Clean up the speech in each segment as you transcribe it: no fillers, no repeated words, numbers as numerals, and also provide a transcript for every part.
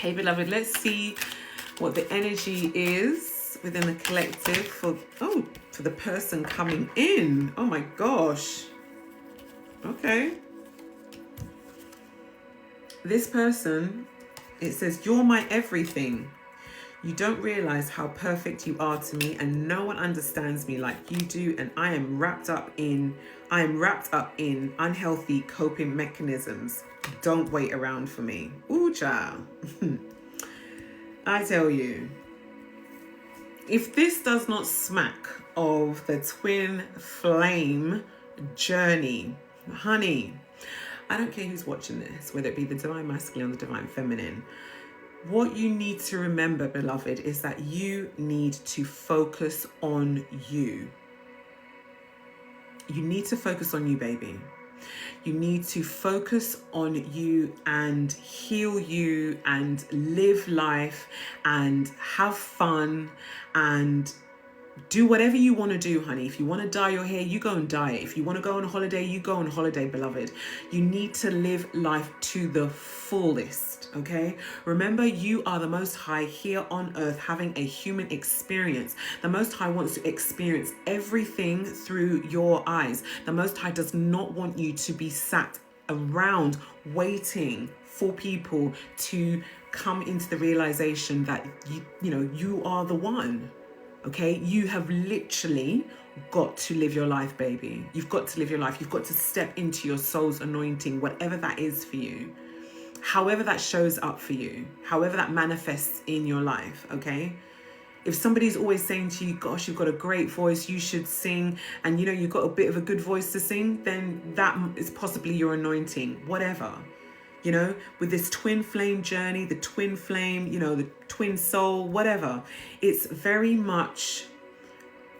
Hey, beloved, let's see what the energy is within the collective for the person coming in. Oh my gosh. Okay. This person, it says, you're my everything. You don't realize how perfect you are to me, and no one understands me like you do, and I am wrapped up in unhealthy coping mechanisms. Don't wait around for me. Ooh, child. I tell you, if this does not smack of the twin flame journey, honey, I don't care who's watching this, whether it be the divine masculine or the divine feminine. What you need to remember, beloved, is that you need to focus on you. You need to focus on you, baby. You need to focus on you and heal you and live life and have fun and do whatever you want to do, honey. If you want to dye your hair, you go and dye it. If you want to go on holiday, you go on holiday, beloved. You need to live life to the fullest, okay? Remember, you are the Most High here on earth having a human experience. The Most High wants to experience everything through your eyes. The Most High does not want you to be sat around waiting for people to come into the realization that you are the one. Okay, you have literally got to live your life, baby. You've got to live your life. You've got to step into your soul's anointing, whatever that is for you, however that shows up for you, however that manifests in your life, okay? If somebody's always saying to you, gosh, you've got a great voice, you should sing, and you've got a bit of a good voice to sing, then that is possibly your anointing, whatever. With this twin flame journey, the twin flame, the twin soul, whatever. It's very much,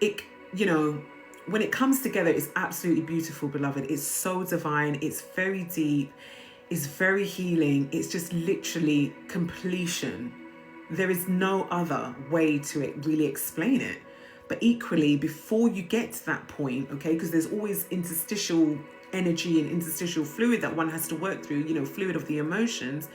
when it comes together, it's absolutely beautiful, beloved. It's so divine. It's very deep. It's very healing. It's just literally completion. There is no other way to really explain it. But equally, before you get to that point, okay, because there's always interstitial energy and interstitial fluid that one has to work through, fluid of the emotions.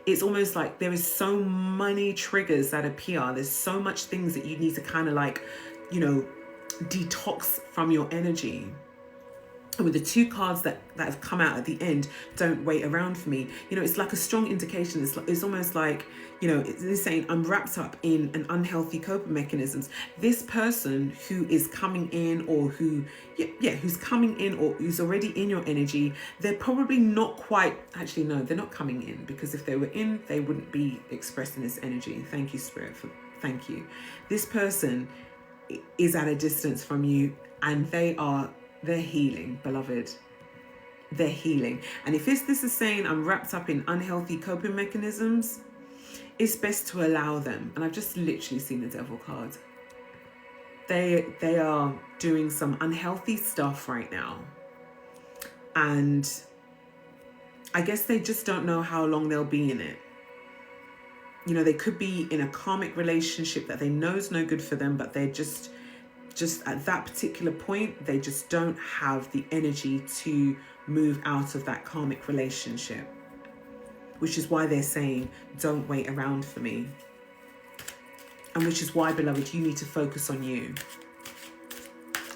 It's almost like there is so many triggers that appear. There's so much things that you need to kind of detox from your energy. With the two cards that have come out at the end, don't wait around for me. It's like a strong indication. It's almost like, it's saying I'm wrapped up in an unhealthy coping mechanisms. This person who is coming in or who's coming in or who's already in your energy, they're probably not quite, actually, no, they're not coming in, because if they were in, they wouldn't be expressing this energy. Thank you, Spirit, thank you. This person is at a distance from you, and they're healing, beloved. They're healing. And if this is saying I'm wrapped up in unhealthy coping mechanisms, it's best to allow them. And I've just literally seen the devil card. They are doing some unhealthy stuff right now. And I guess they just don't know how long they'll be in it. They could be in a karmic relationship that they know is no good for them, but they're just at that particular point, they just don't have the energy to move out of that karmic relationship, which is why they're saying, don't wait around for me. And which is why, beloved, you need to focus on you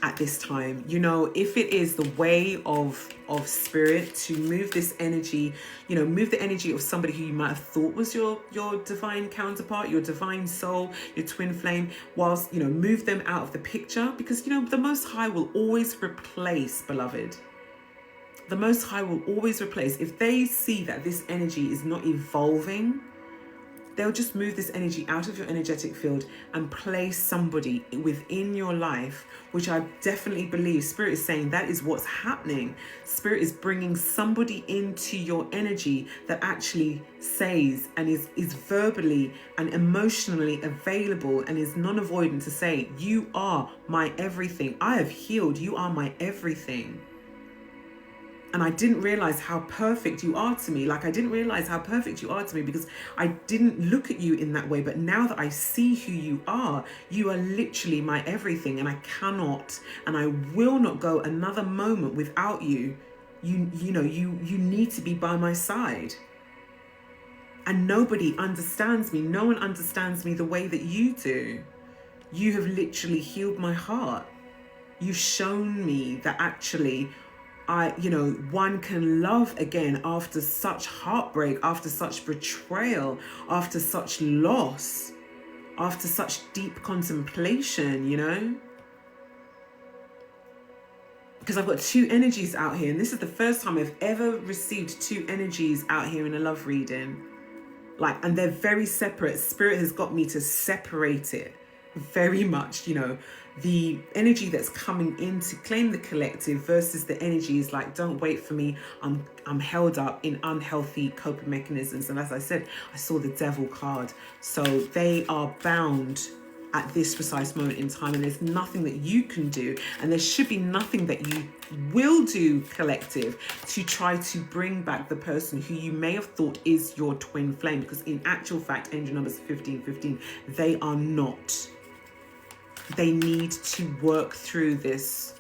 at this time. If it is the way of spirit to move this energy, move the energy of somebody who you might have thought was your divine counterpart, your divine soul, your twin flame, whilst, move them out of the picture, because, the Most High will always replace, beloved. The Most High will always replace. If they see that this energy is not evolving, they'll just move this energy out of your energetic field and place somebody within your life, which I definitely believe Spirit is saying that is what's happening. Spirit is bringing somebody into your energy that actually says and is verbally and emotionally available and is non-avoidant to say, you are my everything. I have healed. You are my everything. And I didn't realize how perfect you are to me. I didn't realize how perfect you are to me because I didn't look at you in that way. But now that I see who you are literally my everything. And I cannot and I will not go another moment without you. You need to be by my side. And nobody understands me. No one understands me the way that you do. You have literally healed my heart. You've shown me that actually one can love again after such heartbreak, after such betrayal, after such loss, after such deep contemplation, Because I've got two energies out here, and this is the first time I've ever received two energies out here in a love reading. And they're very separate. Spirit has got me to separate it very much, the energy that's coming in to claim the collective versus the energy is like, don't wait for me. I'm held up in unhealthy coping mechanisms. And as I said, I saw the devil card. So they are bound at this precise moment in time, and there's nothing that you can do, and there should be nothing that you will do, collective, to try to bring back the person who you may have thought is your twin flame, because in actual fact, angel numbers 1515, they are not. They need to work through this.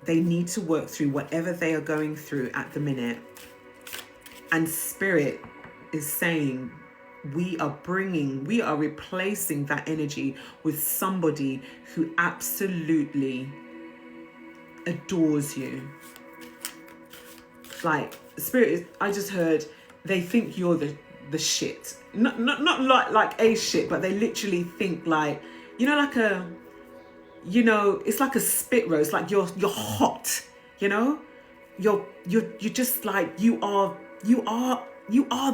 They need to work through whatever they are going through at the minute. And Spirit is saying, we are replacing that energy with somebody who absolutely adores you. Spirit is, I just heard, they think you're the shit. Not like a shit, but they literally think it's like a spit roast, like you're hot, you're just like, you are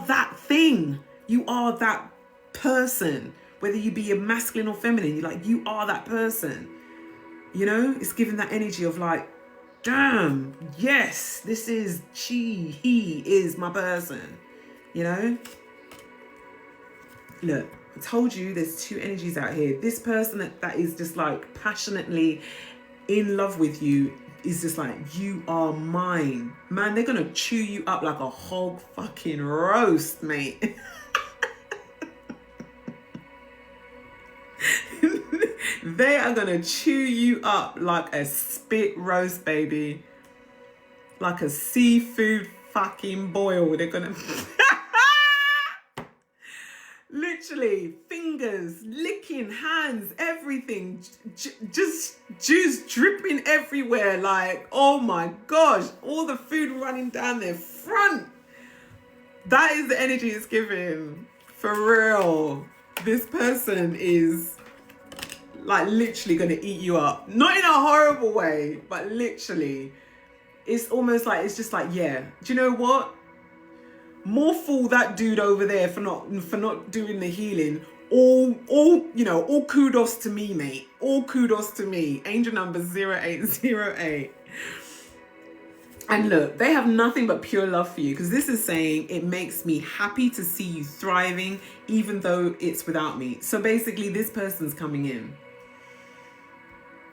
that thing. You are that person, whether you be a masculine or feminine, you are that person, it's giving that energy of like, damn, yes, he is my person, Look, I told you there's two energies out here. This person that is just like passionately in love with you is just like, you are mine. Man, they're going to chew you up like a hog fucking roast, mate. They are going to chew you up like a spit roast, baby. Like a seafood fucking boil. They're going to... Literally, fingers, licking, hands, everything. Just juice dripping everywhere. Like, oh my gosh. All the food running down their front. That is the energy it's giving. For real. This person is... like literally gonna eat you up. Not in a horrible way, but literally. It's almost like, it's just like, yeah, do you know what? More fool that dude over there for not doing the healing. All kudos to me, mate. All kudos to me. Angel number 0808. And look, they have nothing but pure love for you, because this is saying, it makes me happy to see you thriving, even though it's without me. So basically, this person's coming in.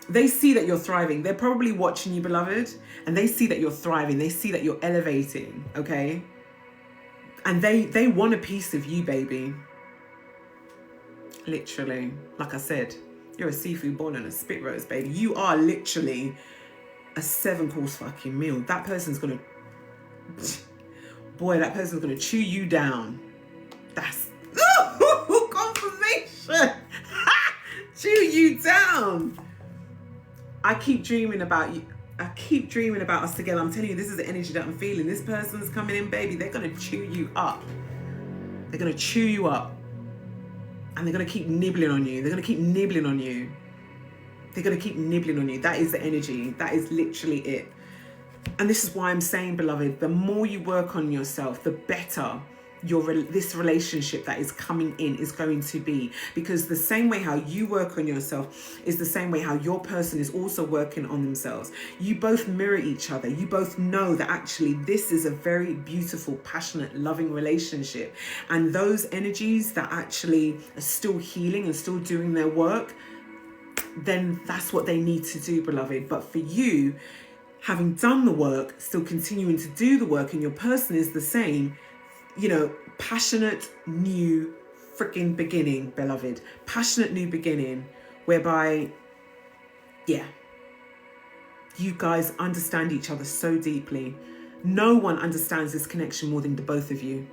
They see that you're thriving. They're probably watching you, beloved, and they see that you're thriving. They see that you're elevating, okay? And they want a piece of you, baby. Literally, like I said, you're a seafood boil and a spit roast, baby. You are literally a 7-course fucking meal. That person's gonna chew you down. That's confirmation. Chew you down. I keep dreaming about you. I keep dreaming about us together. I'm telling you, this is the energy that I'm feeling. This person's coming in, baby. They're going to chew you up. They're going to chew you up. And they're going to keep nibbling on you. They're going to keep nibbling on you. They're going to keep nibbling on you. That is the energy. That is literally it. And this is why I'm saying, beloved, the more you work on yourself, the better this relationship that is coming in is going to be. Because the same way how you work on yourself is the same way how your person is also working on themselves. You both mirror each other. You both know that actually this is a very beautiful, passionate, loving relationship. And those energies that actually are still healing and still doing their work, then that's what they need to do, beloved. But for you, having done the work, still continuing to do the work, and your person is the same, passionate new freaking beginning, beloved. Passionate new beginning, whereby, yeah, you guys understand each other so deeply. No one understands this connection more than the both of you.